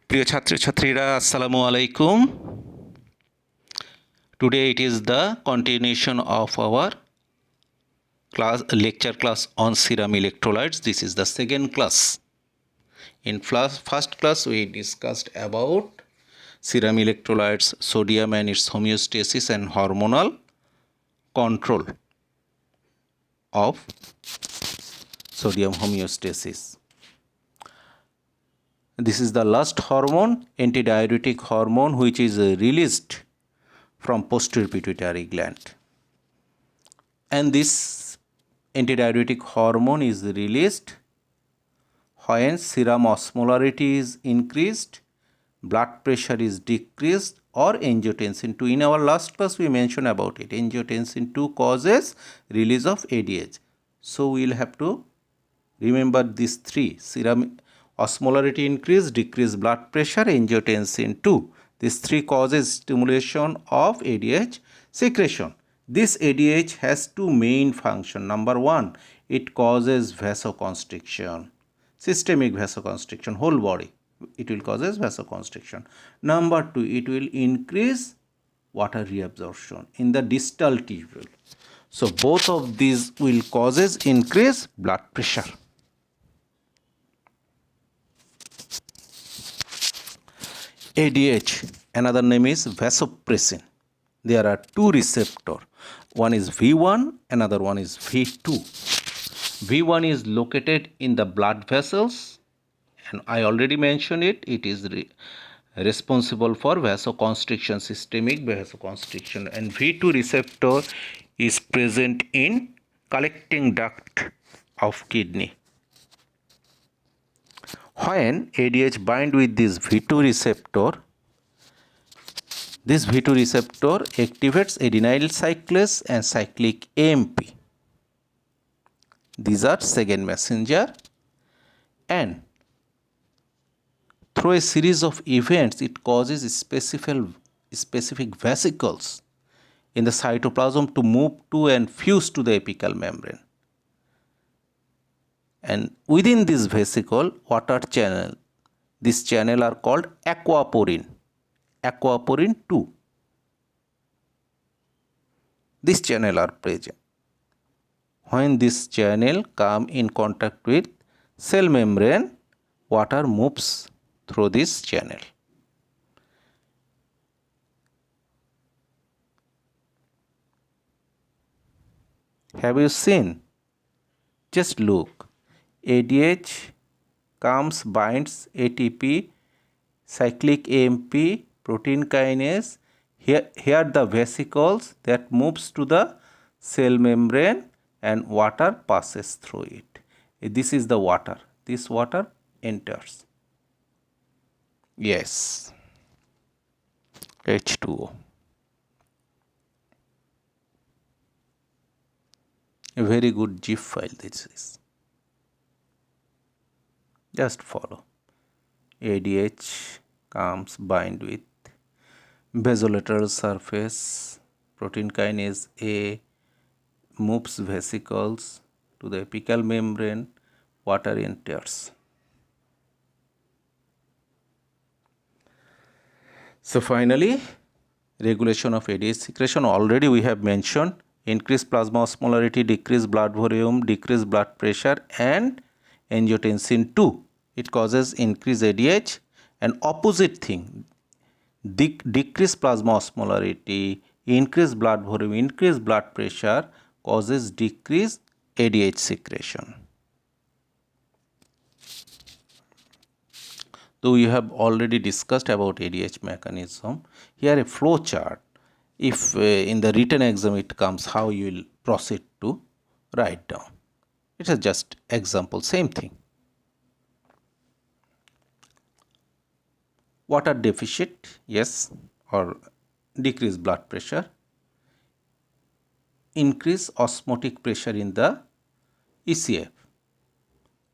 প্রিয় ছাত্রছাত্রীরা আসসালামু আলাইকুম। Today it is the continuation of our lecture class on serum electrolytes. This is the second class. In first class we discussed about serum electrolytes, sodium and its homeostasis and hormonal control of sodium homeostasis. This is the last hormone, antidiuretic hormone, which is released from posterior pituitary gland. And this antidiuretic hormone is released when serum osmolarity is increased, blood pressure is decreased, or angiotensin 2. In our last class we mentioned about it. Angiotensin 2 causes release of ADH. So we will have to remember these three: serum osmolarity increase, decreased blood pressure, angiotensin 2. These three causes stimulation of ADH secretion. This ADH has two main functions. Number one, it causes vasoconstriction, systemic vasoconstriction, whole body. It will causes vasoconstriction. Number two, it will increase water reabsorption in the distal tubule. So both of these will causes increase blood pressure. ADH, another name is vasopressin. There are two receptors. One is V1, another one is V2. V1 is located in the blood vessels, and I already mentioned it. It is responsible for vasoconstriction, systemic vasoconstriction, and V2 receptor is present in collecting duct of kidney. When ADH bind with this V2 receptor, this V2 receptor activates adenyl cyclase and cyclic AMP. These are second messenger, and through a series of events it causes specific vesicles in the cytoplasm to move to and fuse to the apical membrane. And within this vesicle, water channel, this channel are called aquaporin 2. This channel are present. When this channel come in contact with cell membrane, water moves through this channel. Have you seen? Just look. ADH comes, binds ATP, cyclic AMP, protein kinase. Here the vesicles that moves to the cell membrane and water passes through it. This is the water. This water enters. Yes. H2O. A very good zip file this is. Just follow. ADH comes, bind with basolateral surface, protein kinase A moves vesicles to the apical membrane, water enters. So finally, regulation of ADH secretion already we have mentioned. Increased plasma osmolarity, decreased blood volume, decreased blood pressure, and angiotensin 2. It causes increased ADH. And opposite thing, decreased plasma osmolarity, increased blood volume, increased blood pressure causes decreased ADH secretion. Though we have already discussed about ADH mechanism, here a flow chart. If in the written exam it comes, how you will proceed to write down. It is just example, same thing. Water deficit, yes, or decreased blood pressure. Increase osmotic pressure in the ECF.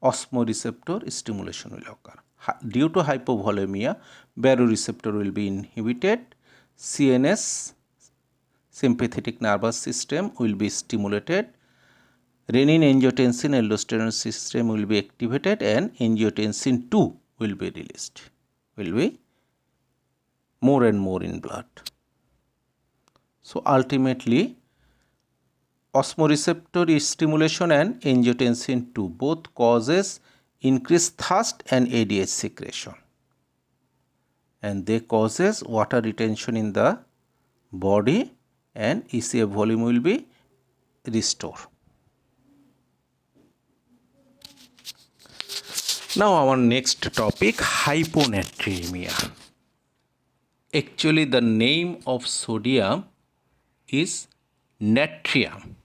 Osmoreceptor stimulation will occur. Due to hypovolemia, baroreceptor will be inhibited. CNS, sympathetic nervous system, will be stimulated. Renin, angiotensin, aldosterone system will be activated, and angiotensin 2 will be released. will be more and more in blood. So ultimately, osmoreceptor stimulation and angiotensin II both causes increased thirst and ADH secretion, and they causes water retention in the body and ECA volume will be restored. Now our next topic, hyponatremia. Actually the name of sodium is natrium,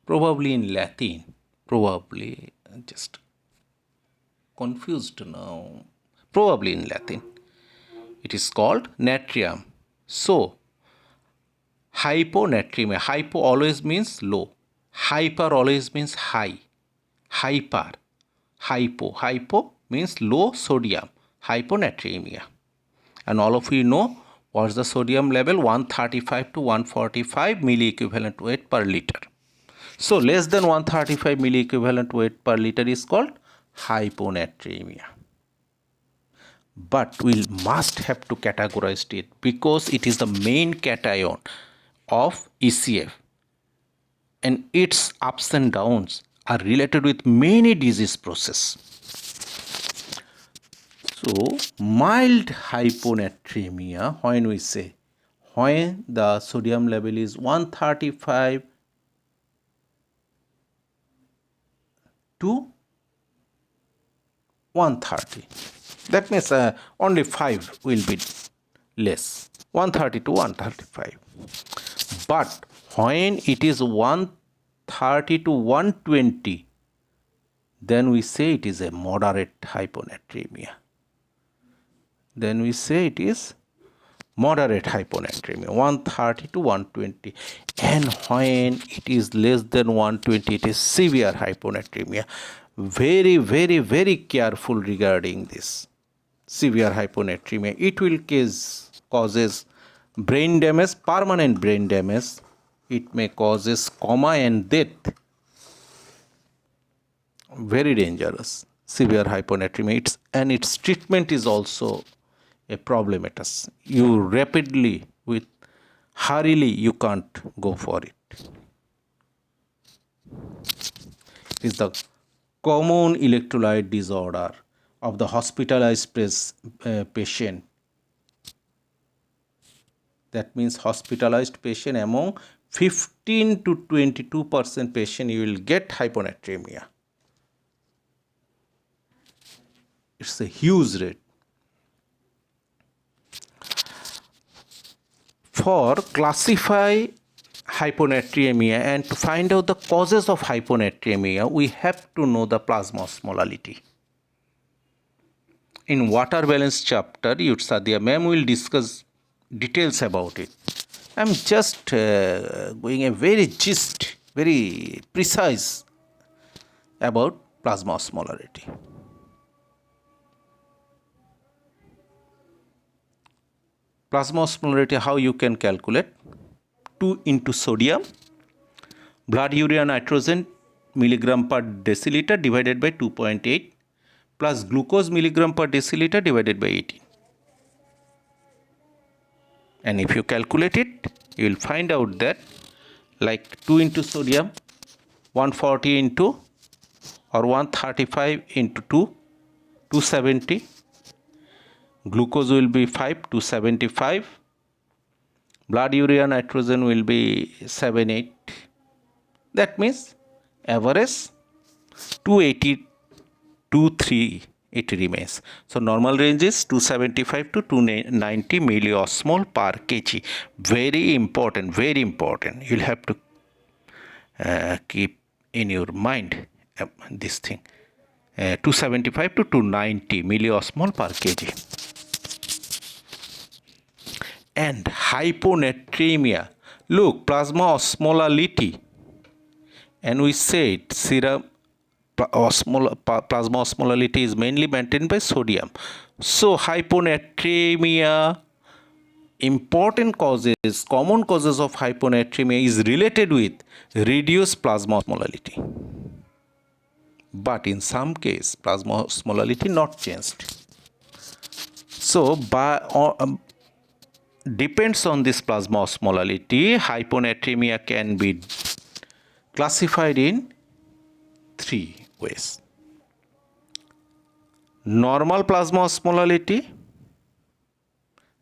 probably in Latin, probably just confused now, probably in Latin it is called natrium. So hyponatremia, hypo always means low, hyper always means high, hyper, hypo means low sodium, hyponatremia. And all of you know what's the sodium level, 135 to 145 milliequivalent weight per liter. So less than 135 milliequivalent weight per liter is called hyponatremia. But we must have to categorize it because it is the main cation of ECF, and its ups and downs are related with many disease process. So mild hyponatremia, when we say, when the sodium level is 135 to 130, that means only 5 will be less, 130 to 135. But when it is 130 to 120, then we say it is a moderate hyponatremia. Then we say it is moderate hyponatremia, 130 to 120. And when it is less than 120, it is severe hyponatremia. Very, very, very careful regarding this severe hyponatremia. It will causes brain damage, permanent brain damage. It may causes coma and death. Very dangerous, severe hyponatremia. Its treatment is also a problematus. You rapidly, with hurriedly, you can't go for it. It is the common electrolyte disorder of the hospitalized patient. That means hospitalized patient, among 15 to 22% patient you will get hyponatremia. It's a huge rate. For classify hyponatremia and to find out the causes of hyponatremia, we have to know the plasma osmolality. In water balance chapter, Sadia ma'am will discuss details about it. I'm just going a very gist, very precise about plasma osmolarity. Plasma osmolarity, how you can calculate? 2 into sodium, blood urea nitrogen milligram per deciliter divided by 2.8 plus glucose milligram per deciliter divided by 18. And if you calculate it, you will find out that like 2 into sodium, 140 into or 135 into 2, 270. Glucose will be 5, 275. Blood urea nitrogen will be 78. That means average 280, 23 it remains. So normal range is 275 to 290 milliosmol per kg. Very important, very important. You'll have to keep in your mind this thing. 275 to 290 milliosmol per kg. And hyponatremia, look, plasma osmolality, and we said serum plasma osmolality is mainly maintained by sodium. So hyponatremia, important causes, common causes of hyponatremia is related with reduced plasma osmolality. But in some case, plasma osmolality not changed. So depends on this plasma osmolality, hyponatremia can be classified in 3 ways. Normal plasma osmolality,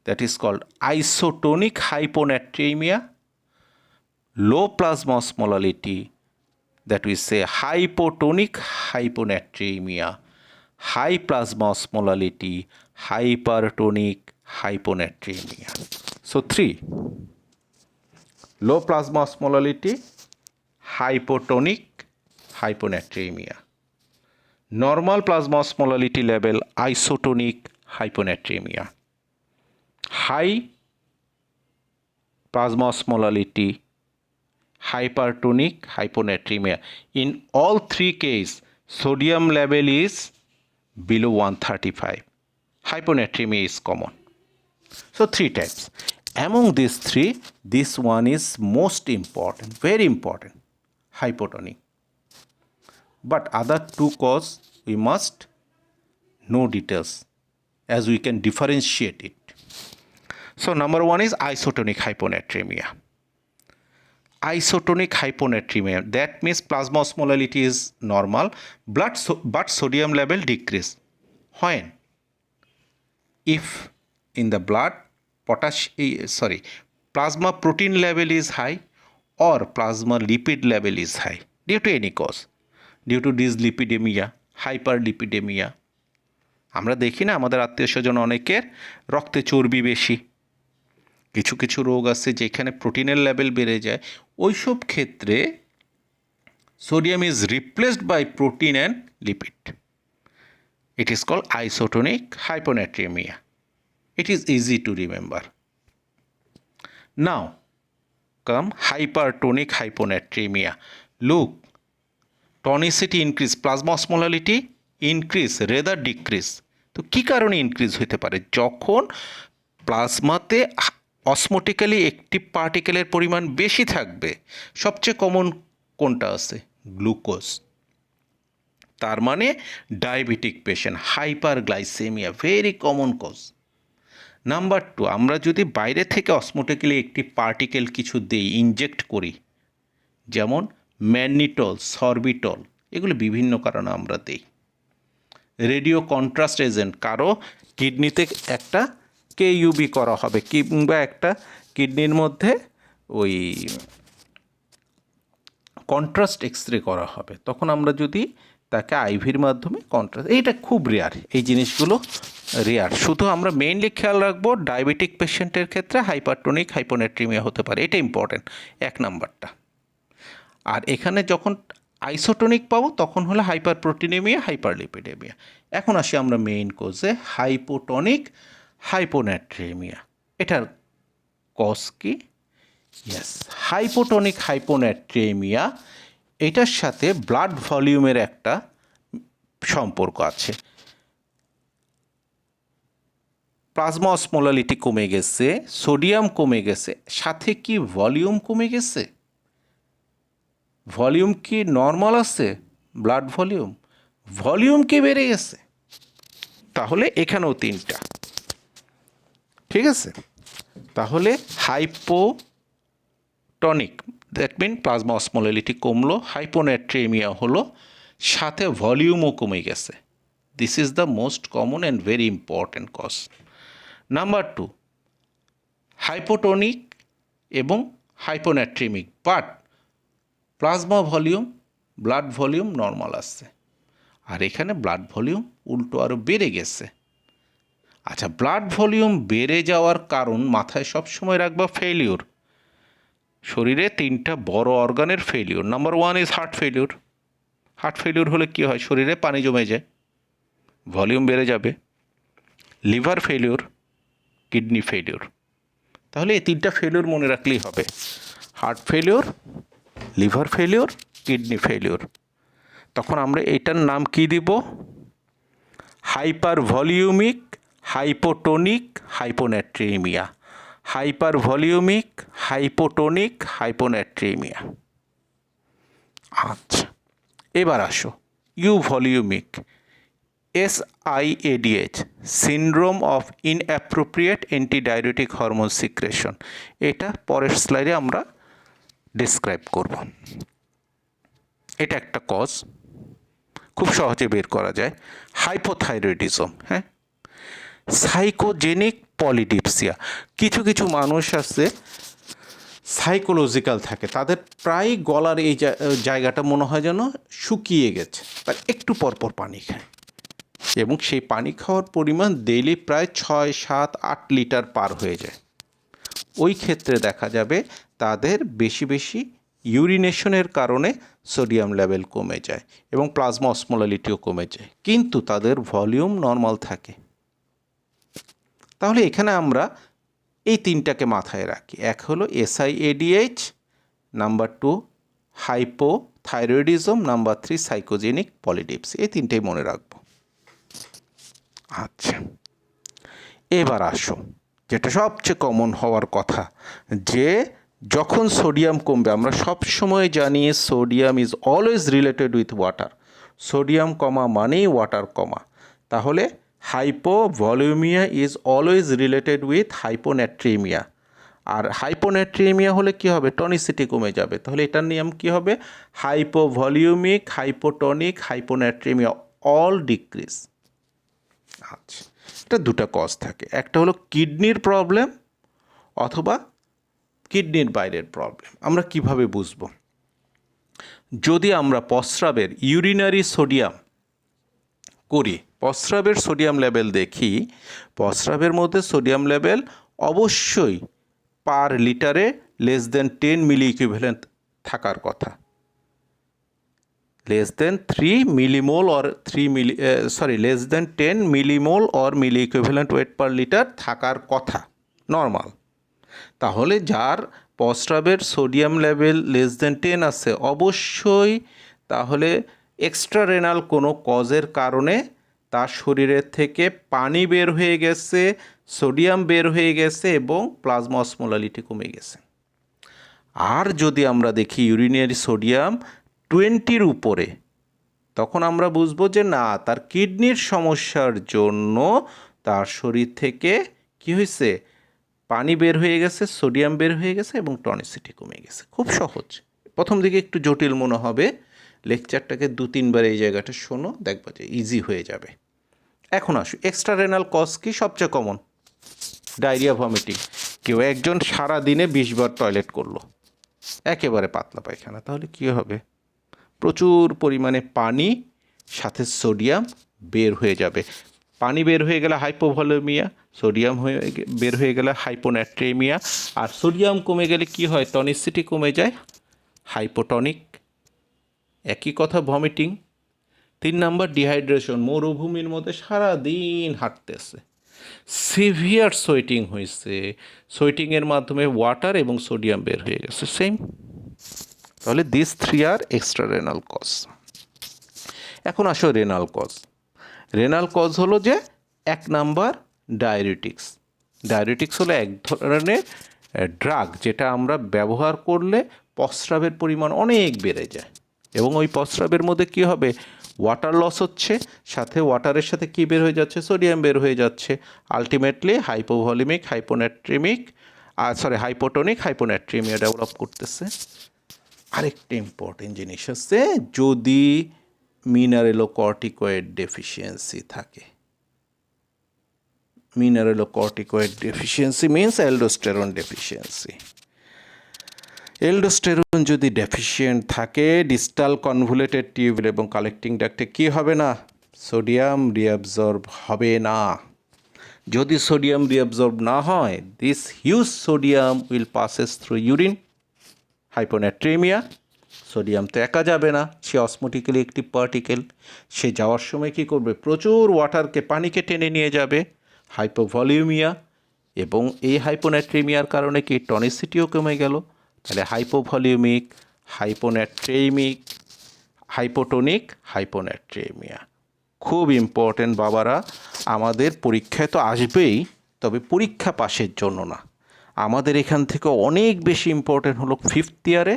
that is called isotonic hyponatremia. Low plasma osmolality, that we say hypotonic hyponatremia. High plasma osmolality, hypertonic hyponatremia. So 3: low plasma osmolality, hypotonic hyponatremia. Normal plasma osmolality level, isotonic hyponatremia. High plasma osmolality, hypertonic hyponatremia. In all 3 cases, sodium level is below 135. Hyponatremia is common. So 3 types. Among these 3, this one is most important, very important, hypotonic. But other 2 cause we must know details as we can differentiate it. So number 1 is isotonic hyponatremia. Isotonic hyponatremia, that means plasma osmolality is normal, but sodium level decrease. When? If in the blood plasma protein level is high or plasma lipid level is high due to any cause, due to dyslipidemia, hyperlipidemia. আমরা দেখি না আমাদের আত্মীয় স্বজন অনেকের রক্তে চর্বি বেশি, কিছু কিছু রোগ আছে যেখানে প্রোটিনের লেভেল বেড়ে যায়, ওইসব ক্ষেত্রে sodium is replaced by protein and lipid. It is called isotonic hyponatremia. It is easy to remember. Now come hypertonic hyponatremia. Look, tonicity increase, plasma osmolality increase rather decrease. তো কী কারণে ইনক্রিজ হতে পারে? যখন প্লাজমাতে অসমোটিক্যালি active পার্টিকেলের পরিমাণ বেশি থাকবে, সবচেয়ে common কোনটা আছে? গ্লুকোজ। তার মানে diabetic patient, hyperglycaemia, very common cause. Number 2, আমরা যদি বাইরে থেকে অসমোটিক্যালি একটি পার্টিকেল কিছু দিই, ইনজেক্ট করি, যেমন ম্যাগনিটল, সরবিটল, এগুলো বিভিন্ন কারণে আমরা দিই। রেডিও কন্ট্রাস্ট এজেন্ট, কারো কিডনিতে একটা কেইউবি করা হবে কিংবা একটা কিডনির মধ্যে ওই কন্ট্রাস্ট এক্সরে করা হবে, তখন আমরা যদি তাকে আইভির মাধ্যমে কন্ট্রাস্ট, এইটা খুব রেয়ার, এই জিনিসগুলো রেয়ার। শুধু আমরা মেইনলি খেয়াল রাখবো ডায়াবেটিক পেশেন্টের ক্ষেত্রে হাইপারটোনিক হাইপোনাট্রিমিয়া হতে পারে, এটা ইম্পর্টেন্ট 1 নাম্বারটা। আর এখানে যখন আইসোটোনিক পাবো তখন হলো হাইপারপ্রোটিনেমিয়া, হাইপারলিপিডেমিয়া। এখন আসি আমরা মেইন কোজে, হাইপোটনিক হাইপোনাট্রিমিয়া। এটার কজ কি? ইয়েস, হাইপোটনিক হাইপোনাট্রিমিয়া, এটার সাথে ব্লাড ভলিউমের একটা সম্পর্ক আছে। প্লাজমা অসমোলালিটি কমে গেছে, সোডিয়াম কমে গেছে, সাথে কি ভলিউম কমে গেছে? ভলিউম কি নর্মাল আছে? ব্লাড ভলিউম, ভলিউম কি বেড়ে গেছে? তাহলে এখানেও 3টা, ঠিক আছে? তাহলে hypotonic, that mean plasma osmolality কমলো, হাইপোনাট্রিমিয়া হলো, সাথে ভলিউমও কমে গেছে। This is the most common and very important cause. Number 2, hypotonic এবং hyponatremic, but plasma volume, blood volume normal আসছে, আর এখানে ব্লাড ভলিউম উল্টো আরও বেড়ে গেছে। আচ্ছা, ব্লাড ভলিউম বেড়ে যাওয়ার কারণ মাথায় সবসময় রাখবা ফেলিওর। শরীরে 3টা বড় অর্গানের failure. Number 1 is heart failure. Heart failure হলে কী হয়? শরীরে পানি জমে যায়, ভলিউম বেড়ে যাবে। Liver failure, kidney failure. তাহলে এই 3টা ফেলিওর মনে রাখলেই হবে, heart failure, liver failure, kidney failure. তখন আমরা এটার নাম কি দিব? Hyper volumic hypotonic hyponatremia. Hyper volumic hypotonic hyponatremia. আচ্ছা, এবার আসো euvolumic. SIADH syndrome of inappropriate antidiuretic hormone secretion, এটা পরের স্লাইডে আমরা ডিসক্রাইব করব। এটা একটা কজ, খুব সহজে বের করা যায়। হাইপোথাইরয়েডিজম, হ্যাঁ, সাইকোজেনিক পলিডিপসিয়া, কিছু কিছু মানুষ আছে সাইকোলজিক্যাল থাকে, তাদের প্রায় গলার এই জায়গাটা মনে হয় যেন শুকিয়ে গেছে, তার একটু পরপর পানি খায় এবং সেই পানি খাওয়ার পরিমাণ ডেইলি প্রায় 6, 7, 8 লিটার পার হয়ে যায়। ওই ক্ষেত্রে দেখা যাবে তাদের বেশি বেশি ইউরিনেশনের কারণে সোডিয়াম লেভেল কমে যায় এবং প্লাজমা অসমোলালিটিও কমে যায়, কিন্তু তাদের ভলিউম নর্মাল থাকে। তাহলে এখানে আমরা এই তিনটাকে মাথায় রাখি। এক হলো SIADH, number 2 hypothyroidism, number 3 psychogenic polydipsia, এই তিনটেই মনে রাখব। আচ্ছা, এবার আসো যেটা সবচেয়ে কমন হওয়ার কথা, যে যখন সোডিয়াম কমবে, আমরা সব সময় জানি sodium is always related with water, sodium কমা মানেই ওয়াটার কমা, তাহলে hypovolemia is always related with hyponatremia. আর হাইপোন্যাট্রিমিয়া হলে কি হবে? টনিসিটি কমে যাবে। তাহলে এটার নিয়ম কি হবে? হাইপোভলিউমিক, হাইপোটনিক, হাইপোন্যাট্রিমিয়া অল ডিক্রিজ। আচ্ছা, এটা দুটো কজ থাকে, একটা হলো কিডনির প্রবলেম অথবা কিডনির বাইরের প্রবলেম। আমরা কিভাবে বুঝব? যদি আমরা প্রস্রাবের ইউরিনারি সোডিয়াম করি, প্রস্রাবের সোডিয়াম লেভেল দেখি, প্রস্রাবের মধ্যে সোডিয়াম লেভেল অবশ্যই পার লিটারে লেস দেন 10 মিলি ইকুইভ্যালেন্ট থাকার কথা, less than 3 millimole or less than 10 millimole or milli equivalent weight per liter থাকার কথা নর্মাল। তাহলে যার প্রস্রাবের সোডিয়াম লেভেল লেস দেন 10 আছে, অবশ্যই তাহলে এক্সট্রা রেনাল কোনো কজের কারণে তার শরীরের থেকে পানি বের হয়ে গেছে, সোডিয়াম বের হয়ে গেছে এবং প্লাজমা অসমোলালিটি কমে গেছে। আর যদি আমরা দেখি ইউরিনারি সোডিয়াম 20-র উপরে, তখন আমরা বুঝবো যে না, তার কিডনির সমস্যার জন্য তার শরীর থেকে কি হয়েছে? পানি বের হয়ে গেছে, সোডিয়াম বের হয়ে গেছে এবং টনিসিটি কমে গেছে। খুব সহজ, প্রথম দিকে একটু জটিল মনে হবে, লেকচারটাকে 2-3 বার এই জায়গাটা শোনো, দেখবা যে ইজি হয়ে যাবে। এখন আসো, এক্সট্রা রেনাল কজ কি সবচেয়ে কমন? Diarrhoea, vomiting. কেউ একজন সারা দিনে 20 বার টয়লেট করলো, একেবারে পাতলা পায়খানা, তাহলে কী হবে? প্রচুর পরিমাণে পানি সাথে সোডিয়াম বের হয়ে যাবে। পানি বের হয়ে গেলে হাইপোভলিউমিয়া, সোডিয়াম বের হয়ে গেলে হাইপোন্যাট্রিমিয়া, আর সোডিয়াম কমে গেলে কি হয়? টনিসিটি কমে যায়, হাইপোটনিক। একই কথা ভমিটিং। 3 নাম্বার ডিহাইড্রেশন, মরুভূমির মধ্যে সারা দিন হাঁটতেছে, সিভিয়ার সোয়েটিং হয়েছে, সোয়েটিংয়ের মাধ্যমে ওয়াটার এবং সোডিয়াম বের হয়ে গেছে, সেম। তাহলে this 3 are extra renal cause. এখন আসো রেনাল কজ। রেনাল কজ হলো যে 1 নাম্বার ডায়ুরেটিক্স। ডায়ুরেটিক্স হলো এক ধরনের ড্রাগ, যেটা আমরা ব্যবহার করলে প্রস্রাবের পরিমাণ অনেক বেড়ে যায় এবং ওই প্রস্রাবের মধ্যে কি হবে? ওয়াটার লস হচ্ছে, সাথে ওয়াটারের সাথে কি বের হয়ে যাচ্ছে? সোডিয়াম বের হয়ে যাচ্ছে। Ultimately hypovolaemic, hypotonic, hyponatraemia develop করতেছে। আরেকটা ইম্পর্টেন্ট জিনিস হচ্ছে, যদি মিনারেলোকর্টিকয়েড ডেফিসিয়েন্সি থাকে। Mineralocorticoid deficiency means aldosterone deficiency. এলডোস্টেরন যদি ডেফিসিয়েন্ট থাকে, ডিস্টাল কনভুলেটেড টিউব এবং কালেক্টিং ডাক্টে কি হবে না? সোডিয়াম রিঅ্যাবজর্ব হবে না। যদি সোডিয়াম রিঅ্যাবজর্ব না হয়, this huge sodium will passes through urine, hyponatraemia. Sodium তো একা যাবে না, সে অসমোটিক্যালি একটি পার্টিকেল, সে যাওয়ার সময় কী করবে? প্রচুর ওয়াটারকে, পানিকে টেনে নিয়ে যাবে, হাইপোভলিউমিয়া। এবং এই হাইপোন্যাট্রিমিয়ার কারণে কি টনিসিটিও কমে গেল। তাহলে হাইপোভলিউমিক, হাইপোন্যাট্রিমিক, হাইপোটনিক, হাইপোন্যাট্রিমিয়া। খুব ইম্পর্টেন্ট বাবারা, আমাদের পরীক্ষায় তো আসবেই, তবে পরীক্ষা পাশের জন্য না, আমাদের এখান থেকে অনেক বেশি ইম্পর্টেন্ট হলো 5th ইয়ারে।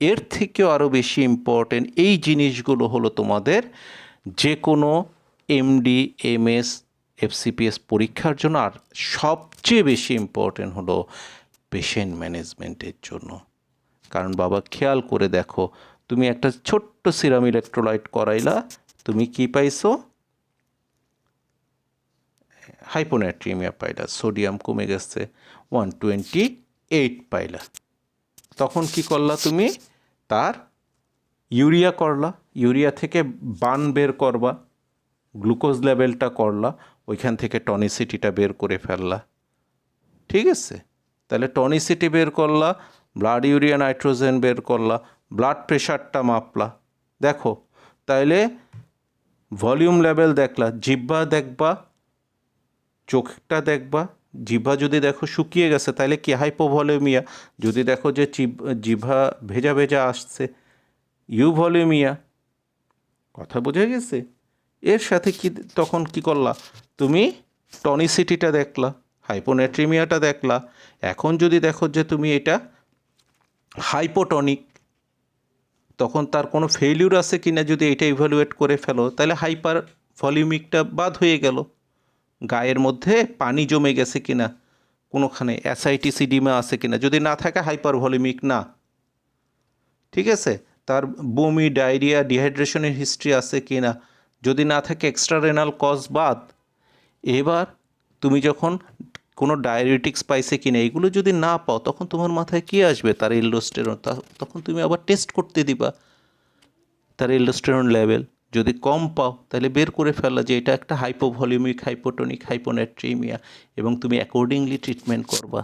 এর থেকেও আরও বেশি ইম্পর্টেন্ট এই জিনিসগুলো হলো তোমাদের যে কোনো এমডি, এমএস, এফসিপিএস পরীক্ষার জন্য, আর সবচেয়ে বেশি ইম্পর্টেন্ট হলো পেশেন্ট ম্যানেজমেন্টের জন্য। কারণ বাবা খেয়াল করে দেখো, তুমি একটা ছোট্ট সিরাম ইলেকট্রোলাইট করাইলা, তুমি কি পাইছো? হাইপোনাট্রিমিয়া পাইলা, সোডিয়াম কমে গেছে 128 পাইলা। তখন কি করলা তুমি? তার ইউরিয়া করলা, ইউরিয়া থেকে বান বের করবা, গ্লুকোজ লেভেলটা করলা, ওইখান থেকে টনিসিটিটা বের করে ফেললা। ঠিক আছে? তাহলে টনিসিটি বের করলা, ব্লাড ইউরিয়া নাইট্রোজেন বের করলা, ব্লাড প্রেশারটা মাপলা। দেখো তাইলে ভলিউম লেভেল দেখলা, জিহ্বা দেখবা, চোখটা দেখবা। জিহ্বা যদি দেখো শুকিয়ে গেছে তাহলে কি হাইপোভলিউমিয়া, যদি দেখো যে জিহ্বা ভেজা ভেজা আসছে ইউভলিউমিয়া। কথা বোঝা গেছে? এর সাথে কি তখন কি করলা? তুমি টনিসিটিটা দেখলা, হাইপোনাট্রিমিয়াটা দেখলা। এখন যদি দেখো যে তুমি এটা হাইপোটনিক, তখন তার কোনো ফেইলিউর আছে কিনা যদি এটা ইভ্যালুয়েট করে ফেলো, তাহলে হাইপার ভলিউমিকটা বাদ হয়ে গেল। গায়ের মধ্যে পানি জমে গেছে কিনা, কোনোখানে অ্যাসাইটিসিডিমা আছে কিনা, যদি না থাকে হাইপার ভলিউমিক না। ঠিক আছে? তার বমি, ডায়রিয়া, ডিহাইড্রেশনের হিস্ট্রি আছে কিনা, যদি না থাকে এক্সট্রা রেনাল কজ বাদ। এবার তুমি যখন কোনো ডায়াবেটিক্স পাইছে কিনা এগুলো যদি না পাও, তখন তোমার মাথায় কী আসবে? তার এল্ডোস্টেরন। তখন তুমি আবার টেস্ট করতে দিবা তার এল্ডোস্টেরন লেভেল। যদি কম পাও তাহলে বের করে ফেলা যে এটা একটা হাইপোভলিউমিক, হাইপোটনিক, হাইপোনাট্রিমিয়া, এবং তুমি অ্যাকর্ডিংলি ট্রিটমেন্ট করবা।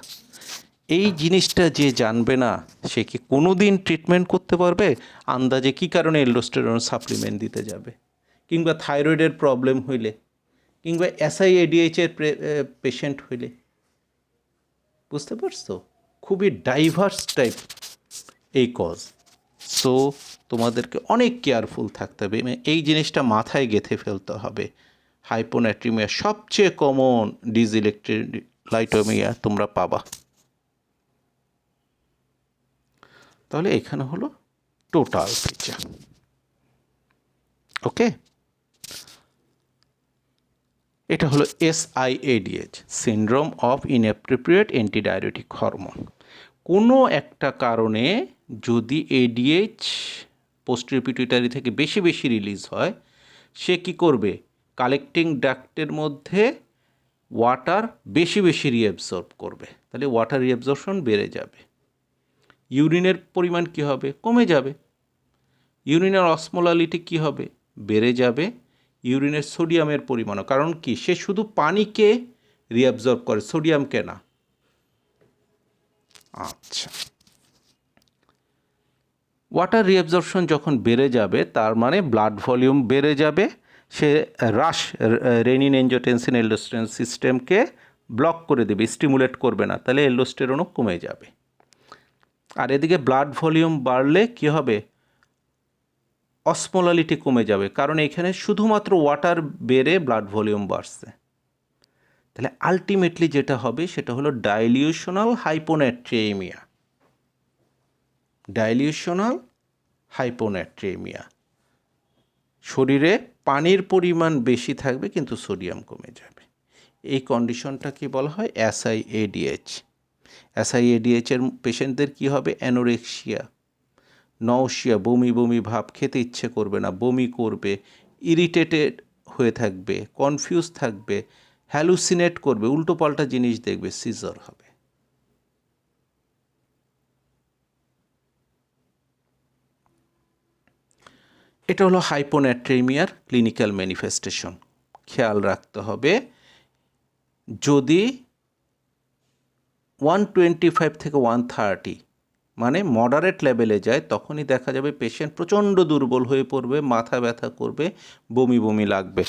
এই জিনিসটা যে জানবে না, সে কি কোনো দিন ট্রিটমেন্ট করতে পারবে? আন্দাজে কী কারণে এল্ডোস্টেরন সাপ্লিমেন্ট দিতে যাবে? কিংবা থাইরয়েডের প্রবলেম হইলে, কিংবা SIADH-এর পেশেন্ট হইলে। বুঝতে পারছো? খুবই ডাইভার্স টাইপ এই কজ। সো তোমাদেরকে অনেক কেয়ারফুল থাকতে হবে, এই জিনিসটা মাথায় গেঁথে ফেলতে হবে। হাইপোনাট্রিমিয়া সবচেয়ে কমন ডিসইলেক্ট্রোলাইটেমিয়া তোমরা পাবা। তাহলে এখানে হলো টোটাল পিকচার। ওকে, এটা হলো SIADH, syndrome of inappropriate antidiabetic hormone. কোনো একটা কারণে যদি ADH পোস্টেরিয়র পিটুইটারি থেকে বেশি বেশি রিলিজ হয়, সে কি করবে? কালেক্টিং ডাক্টের মধ্যে ওয়াটার বেশি বেশি রিঅ্যাবজর্ব করবে, তাহলে ওয়াটার রিঅ্যাবজর্পশন বেড়ে যাবে। ইউরিনের পরিমাণ কি হবে? কমে যাবে। ইউরিনের অসমোলালিটি কি হবে? বেড়ে যাবে। ইউরিনের সোডিয়ামের পরিমাণও, কারণ কি সে শুধু পানিকে রিঅ্যাবজর্ব করে, সোডিয়ামকে না। আচ্ছা, ওয়াটার রিঅ্যাবজর্পশন যখন বেড়ে যাবে তার মানে ব্লাড ভলিউম বেড়ে যাবে। সে রাশ রেনিন, এনজিওটেনসিন, এল্ডোস্টেরন সিস্টেমকে ব্লক করে দেবে, স্টিমুলেট করবে না, তাহলে এল্ডোস্টেরনও কমে যাবে। আর এদিকে ব্লাড ভলিউম বাড়লে কি হবে? অসমোলালিটি কমে যাবে, কারণ এখানে শুধুমাত্র ওয়াটার বেড়ে ব্লাড ভলিউম বাড়ছে। তাহলে আলটিমেটলি যেটা হবে সেটা হলো ডাইলিউশনাল হাইপোনাট্রিমিয়া। ডাইলিউশনাল হাইপোনাট্রিমিয়া, শরীরে পানির পরিমাণ বেশি থাকবে কিন্তু সোডিয়াম কমে যাবে। এই কন্ডিশনটা কি বলা হয়? SIADH। SIADH-এর পেশেন্টদের কি হবে? অ্যানোরেক্সিয়া, নওশিয়া, বমি বমি ভাব, খেতে ইচ্ছে করবে না, বমি করবে, ইরিটেটেড হয়ে থাকবে, কনফিউজ থাকবে, হ্যালুসিনেট করবে, উল্টোপাল্টা জিনিস দেখবে, সিজার হবে। এটা হলো হাইপোনাট্রিমিয়ার ক্লিনিক্যাল ম্যানিফেস্টেশন। খেয়াল রাখতে হবে, যদি 125 থেকে 130 মানে মডারেট লেভেলে যায়, তখনই দেখা যাবে পেশেন্ট প্রচণ্ড দুর্বল হয়ে পড়বে, মাথা ব্যথা করবে, বমি বমি লাগবে।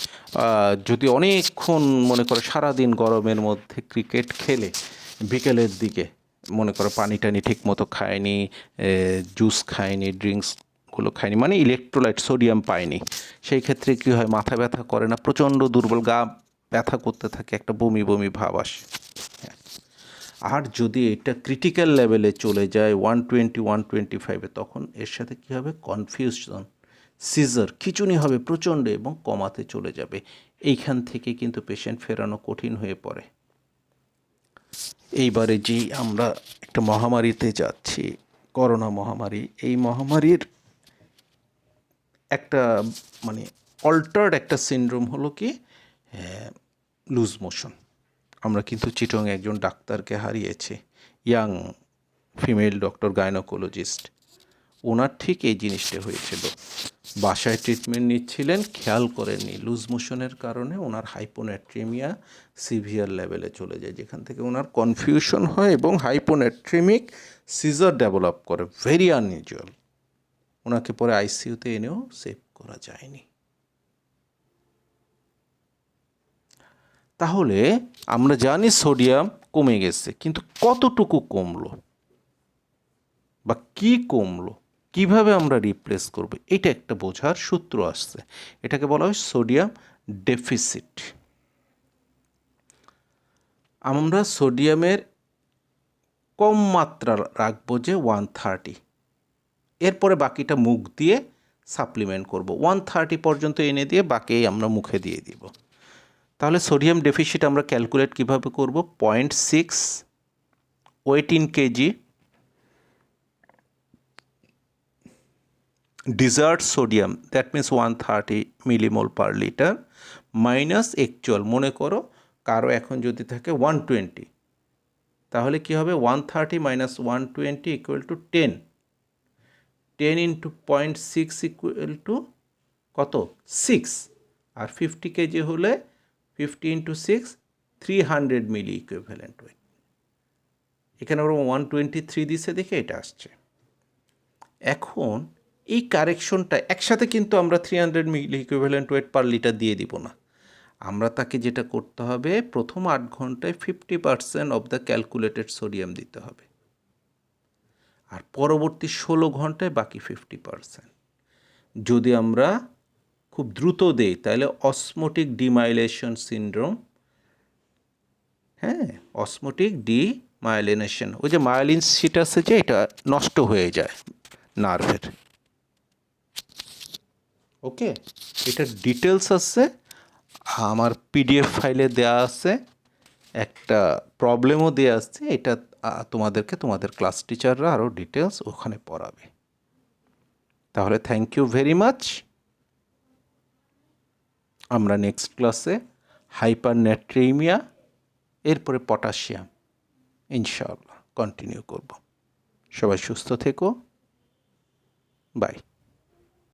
যদি অনেকক্ষণ মনে করো সারাদিন গরমের মধ্যে ক্রিকেট খেলে বিকেলের দিকে মনে করো পানি টানি ঠিক মতো খায়নি, জুস খায়নি, ড্রিঙ্কসগুলো খায়নি, মানে ইলেকট্রোলাইট সোডিয়াম পায়নি, সেই ক্ষেত্রে কী হয়? মাথা ব্যথা করে না, প্রচণ্ড দুর্বল, গা ব্যথা করতে থাকে, একটা বমি বমি ভাব আসে। আর যদি এটা ক্রিটিক্যাল লেভেলে চলে যায় 120, 125-এ, তখন এর সাথে কী হবে? কনফিউশন, সিজার, খিঁচুনি হবে প্রচণ্ড এবং কমাতে চলে যাবে। এইখান থেকে কিন্তু পেশেন্ট ফেরানো কঠিন হয়ে পড়ে। এইবারে যে আমরা একটা মহামারীতে যাচ্ছি, করোনা মহামারী, এই মহামারীর একটা মানে অল্টার্ড একটা সিনড্রোম হলো কি লুজ মোশন। আমরা কিন্তু চিটং একজন ডাক্তারকে হারিয়েছি, ইয়াং ফিমেল ডক্টর গাইনোকোলজিস্ট। ওনার ঠিক এই জিনিসটা হয়েছিল, বাসায় ট্রিটমেন্ট নিচ্ছিলেন, খেয়াল করেননি, লুজ মোশনের কারণে ওনার হাইপোনেট্রিমিয়া সিভিয়ার লেভেলে চলে যায়, যেখান থেকে ওনার কনফিউশন হয় এবং হাইপোনেট্রিমিক সিজার ডেভেলপ করে, ভেরি আনইউজুয়াল। ওনাকে পরে আইসিইউতে এনেও সেভ করা যায়নি। তাহলে আমরা জানি সোডিয়াম কমে গেছে, কিন্তু কতটুকু কমলো বা কি কমলো, কিভাবে আমরা রিপ্লেস করব, এটা একটা বোঝার সূত্র আসছে। এটাকে বলা হয় সোডিয়াম ডেফিসিট। আমরা সোডিয়ামের কম মাত্রা রাখবো যে 130, এরপরে বাকিটা মুখ দিয়ে সাপ্লিমেন্ট করব, 130 পর্যন্ত এনে দিয়ে বাকি আমরা মুখে দিয়ে দিব। তাহলে সোডিয়াম ডেফিসিট আমরা ক্যালকুলেট কিভাবে করব? 0.6 weight in KG desired sodium, that means 130 millimole per litre, minus actual, মনে করো কারো এখন যদি থাকে 120, তাহলে কি হবে? 130 minus 120 equal to 10, 10 into 0.6 equal to কত? 6, আর 50 কেজি হলে 50 ইন্টু 6 300 মিলি ইকুইভ্যালেন্ট ওয়েট। এখানে ওরা 123 দিছে দেখে এটা আসছে। এখন এই কারেকশনটা একসাথে কিন্তু আমরা 300 মিলি ইকুইভ্যালেন্ট ওয়েট পার লিটার দিয়ে দিব না। আমরা তাকে যেটা করতে হবে, প্রথম 8 ঘন্টায় 50% অফ দ্য ক্যালকুলেটেড সোডিয়াম দিতে হবে, আর পরবর্তী 16 ঘন্টায় বাকি 50%। যদি আমরা খুব দ্রুত দেই তাহলে অসমোটিক ডিমাইলেশন সিনড্রোম, অসমোটিক ডিমাইলিনেশন, ওই যে মায়োলিন শিট আছে যে, এটা নষ্ট হয়ে যায় নার্ভের। ওকে, এটার ডিটেলস আছে আমার পিডিএফ ফাইলে দেওয়া আছে, একটা প্রবলেমও দেওয়া আছে। এটা তোমাদেরকে তোমাদের ক্লাস টিচাররা আরও ডিটেলস ওখানে পড়াবে। তাহলে থ্যাংক ইউ ভেরি মাচ। আমরা নেক্সট ক্লাসে হাইপারনেট্রিমিয়া, এরপরে পটাশিয়াম ইনশাআল্লাহ কন্টিনিউ করব। সবাই সুস্থ থেকো, বাই।